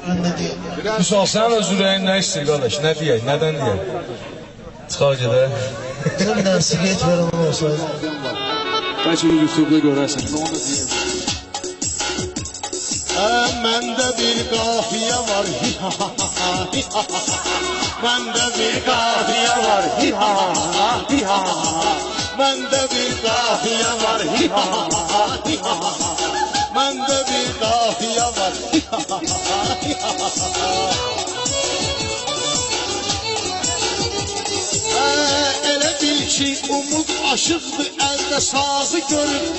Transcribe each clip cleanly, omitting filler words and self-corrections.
Ben ne diyeyim? Vüsal, sen öz ürəyin nə istəyir qardaş? Nə deyək? Nədən deyək? Çıxar gedək. Senden siget veren olsa. Bəlkə YouTube'da görərsən. Onu da deyək. Məndə bir qafiyə var, hi-ha, hi-ha. Məndə bir qafiyə var, hi-ha, hi-ha. Məndə bir qafiyə var, hi-ha, hi-ha. Məndə bir qafiyə var, hi-ha, hi-ha. Elə bil ki, umud aşıqdır, əldə sazı görüb.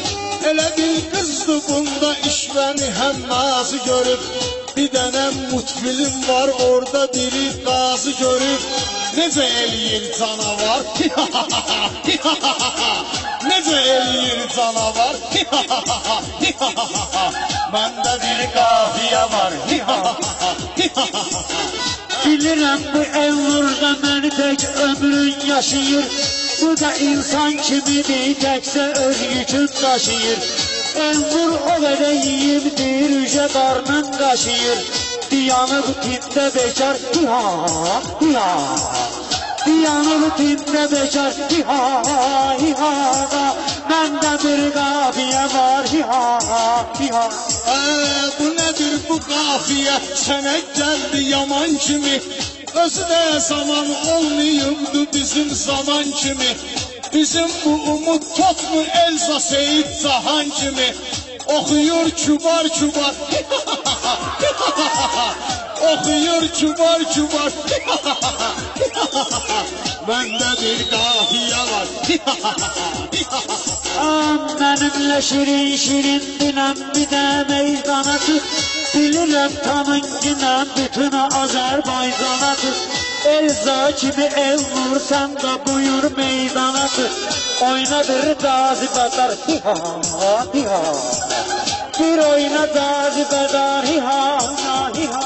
Elə bil qızdır bunda işvəni həm nazı görüb. Bir dənə mutfilim var orada biri qazı görüb. Necə eləyir canavar? Necə eləyir canavar? Məndə bir qafiyə var. Bilirəm bu Elnur'da məni tək ömrün yaşayır. Bu da insan kimidir, təksə öz yükün daşıyır. Elnur o qədər yiyibdir, ücə qarnın qaşıyır. Diyanıb tində bekar, hi-ha, hi-ha. Diyanıb tində bekar, hi-ha, hi-ha. Məndə bir qafiyə var, hi-ha, hi-ha. Bu nədir bu qafiyə, sənə gəldi yaman kimi. Özü də zaman olmayıbdı bizim zaman kimi. Bizim bu umut topmu Elza Seyid Cahan kimi. Oxuyur kübar kübar. Oxuyur kübar kübar. Məndə bir qafiyə var. Mənimlə şirin şirin dinəm bir də meydana tut. Bilirəm tanın ginəm bütün Azərbaycana tut. Elza kimi Elnur sən də buyur meydana tut. Oynadır cazibədar, hi-ha, hi-ha. Bir oyna cazibədar, hi-ha, hi-ha.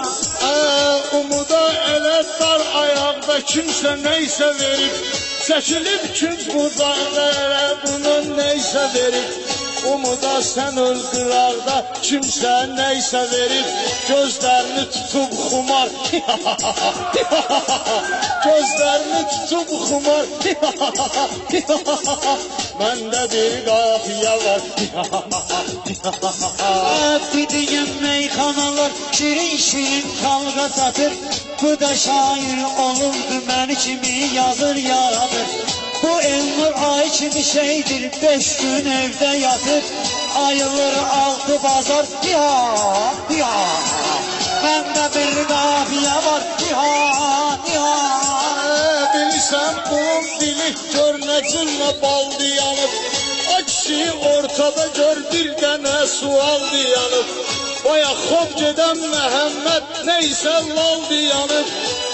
Umuda elə dar ayaqda kimsə neysə verib. Çəkilib küt budaqda elə bunun neysə verib. Umuda sən öl qıraqda kimsə neysə verib. Gözlərini tutub xumar. Gözlərini tutub xumar. Məndə bir qafiyə var. Gidiyin meyxanalar şirin şirin kavga satır. Bu da şair olurdu məni kimi yazır yaradır. Bu Elnur ay kimi şeydir, 5 gün evdə yatır. Ayılır altı bazar, hi-ha, hi-ha. Məndə bir qafiyə var, hi-ha, hi-ha. Bilirsən bunun dili gör nə cürlə baldı yanıb. O kişi ortada gör bir dənə sual yanıb. Baya xop gedən Məhəmməd neysə laldı yanıb.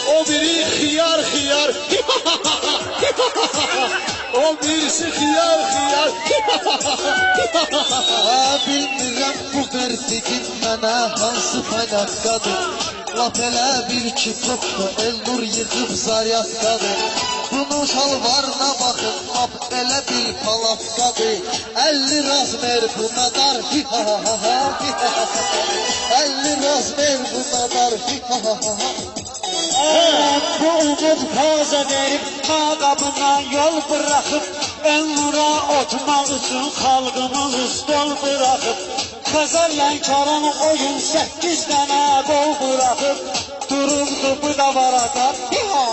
O biri xiyar xiyar. O birisi xiyar xiyar. Bilmirəm bu qərfiqin mənə hansı fəlaqdadır. Lap elə bir ki topda Elnur yığıb zaryatdadır. Bunun şalvarına baxın, lap elə bir palafdadır. 50 razmer buna dar, hi-ha-ha-ha. 50 razmer buna dar, hi-ha-ha-ha. Bu umut taze verip qabına yol bırakıp Elnur'a otmaq üçün xalqımız stol bırakıp Xəzərlə Karan oyun 8 dənə qol bırakıp Durubdu bu da var atar, hi-ha,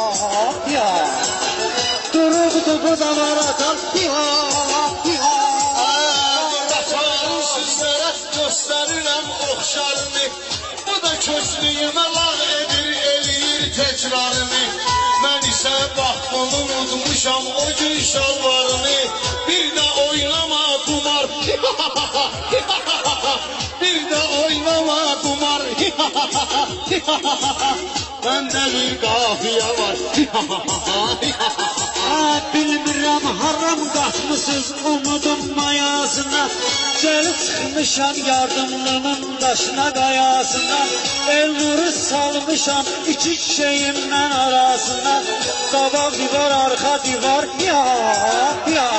hi-ha. Durubdu bu da var atar, hi-ha, hi-ha. Vəfanı sizlərə göstərirəm oxşarını. Bu da köçlüyümə lağ edir, eləyir təkrarını. Mən isə bax bunu unutmuşam o gün şalvarını. Bir də oynama qumar. Bir də oynama qumar. Məndə bir qafiyə var. Bilmirəm haram qatmısız umudun mayasına Gəlib çıxmışam yardımlının daşına qayasına Elnur'u salmışam iki şeyimdən arasına Qabaq divar, arxa divar, ya, ya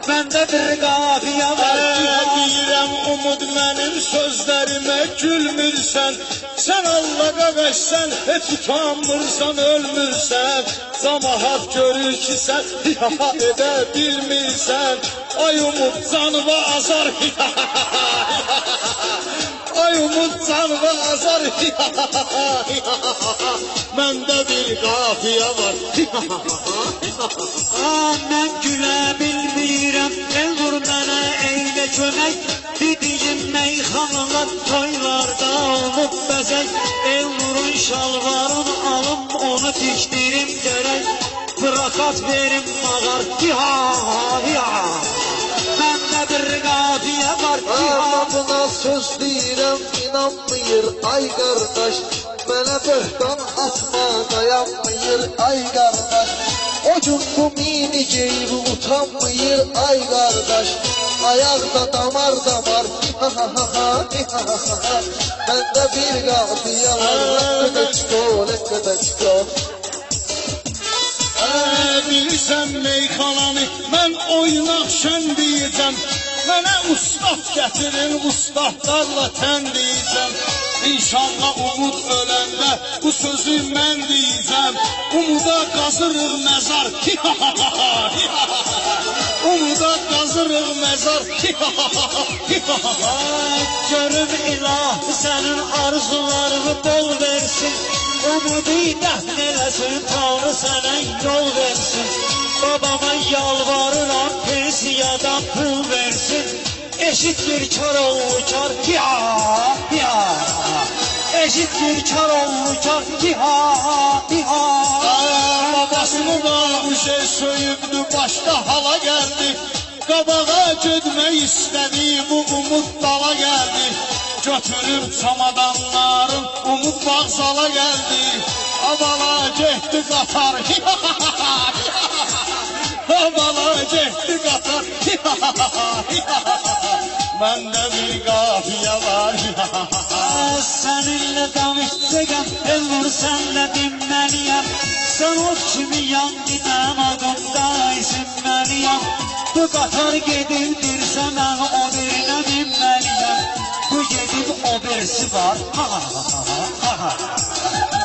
Məndə bir qafiyə var, ya Deyirəm umud mənim sözlerime gülmürsen. Sen Allah qaqaşsan, heç utanmırsan, ölmürsən. Camahat görür ki sən hihaha edə bilmirsən. Ay umut canıva azar hihaha. Ay umut canıva azar hihaha. Məndə bir qafiyə var hihaha. Mən gülə bilmirəm, Elnur mənə eylə kömək. Dediyim meyxanalar, toylarda olub bəzək. Elnurun şalvarını alım, onu dikdirim gərək. Prakat verim mağar, hiha. Məndə bir qafiyə var, hiha. Buna söz deyirəm, inanmıyır ay qardaş. Mənə böhtan atma, dayanmıyır ay qardaş. O gün bu mini geyib utanmıyır ay qardaş. Ayaqda damar, məndə bir qafiyə var, let's go. Bilirsən meyxananı, mən oynaq şən deyəcəm. Mənə ustad gətirin, ustadlarla tən deyəcəm. İnşallah umud öləndə bu sözü mən deyəcəm. Umuda qazırıq məzar, umuda qazırıq məzar, Görüm ilah sənin arzularını bol versin. Umudu dəfn eləsin, Tanrı sənə yol versin. Babama yalvarıram, pensiyadan pul versin. Eşitdir kar oğlu kar, hiha. Eşitdir kar oğlu kar, hiha. Babasını da bu şey söyübdü, başqa hala gəldi. Qabağa getmək istədi, bu umud dala gəldi. Götürüb çamadanların, umud bağzala gəldi. Abala getdi qatar, abala getdi qatar, məndə bir qafiyə var. Səninlə danışacağam, Elnur sənlə dinməliyəm. Sən o kimi yandı, mən adımda izinməliyəm. Bu qatar gedirdirsə, mən o birinə binməliyəm. Bu gedib o birisi var,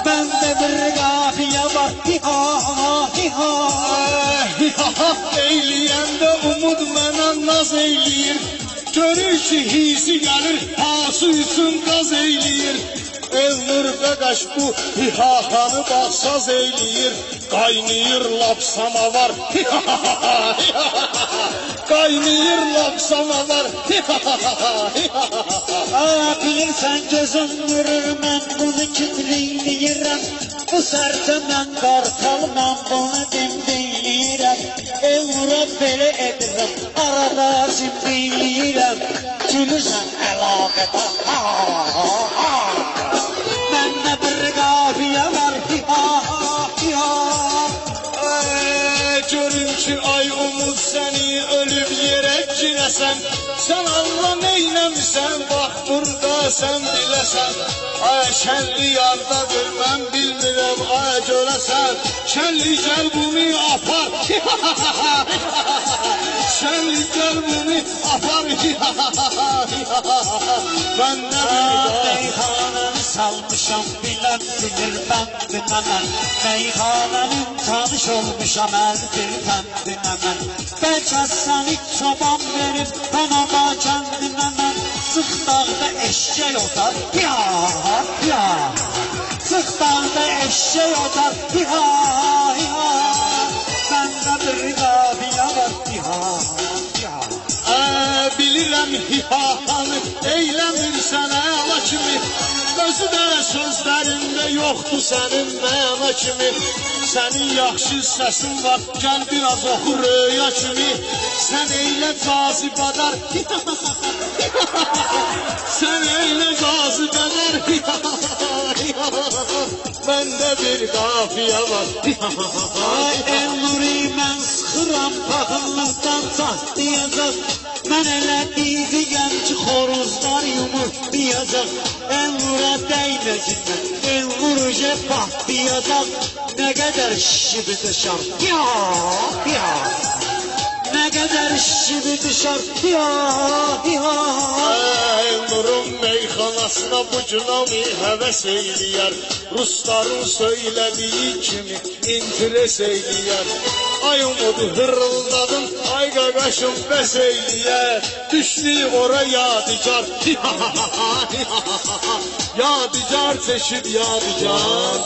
məndə bir qafiyə var, hiha. Eyləyəndə umud mənə naz eyləyir. Görür ki hisi gəlir, hası üçün qaz eyləyir. Elnur qaqaş bu hihahanı baxsaz eyləyir. Qaynayır lap samavar, qaynayır lap samavar. Bilirsən gözüm vurur, mən bunu kimliyirəm. Bu sərtə mən qartal, mən bunu dimdiyirəm. Elnura belə edirəm, arada simdiyirəm. Gülürsən əlaqədə, məndə bir qafiyə var, hiha. Görün ki ay umud səni ölüb yerə girəsən. Sən Allah neynəmisən, bax burada sən biləsən. Ay şənli yardadır, mən bilmirəm, ay görəsən. Şənli gəl bunu apar, şənli gəl bunu apar. Məndə bir Meyxananı salmışam, bilən bilir, mən dinəmən. Meyxananın tanış olmuşam, əl bilmən dinəmən. Bəlkə səni çoban verib, mən ama kəndimə mən. Sıx dağda eşşək otar, hiha. Sıx dağda eşşək otar, hiha. Məndə bir qafiyə var, hiha. Bilirəm hihahanı, eyləmirsən əla kimi. Özü də sözlərində yoxdur sənin məna kimi. Sənin yaxşı səsin var, gəl biraz oxu röya kimi. Sən eylə cazibədar, sən eylə cazibədar. Məndə bir qafiyə var. Elnuri mən sıxıram, paxıllıqdan çatlayacaq. Mən elə deyəcəm ki, xoruzlar yumurtlayacaq. Elnura dəyməcəklər, Elnur patlayacaq. Nə qədər şişi bitişəm, ne kadar şibi düşer. Ya ya. Ey Nurun meyxanasına bu cünami həvəs eyləyər. Rusların söylediği kimi interes eyləyər. Ay umudu hırıldadın, ay qaqaşım bəs eyləyər. Düşdük ora yadigar. Yadigar çeşid yadigar.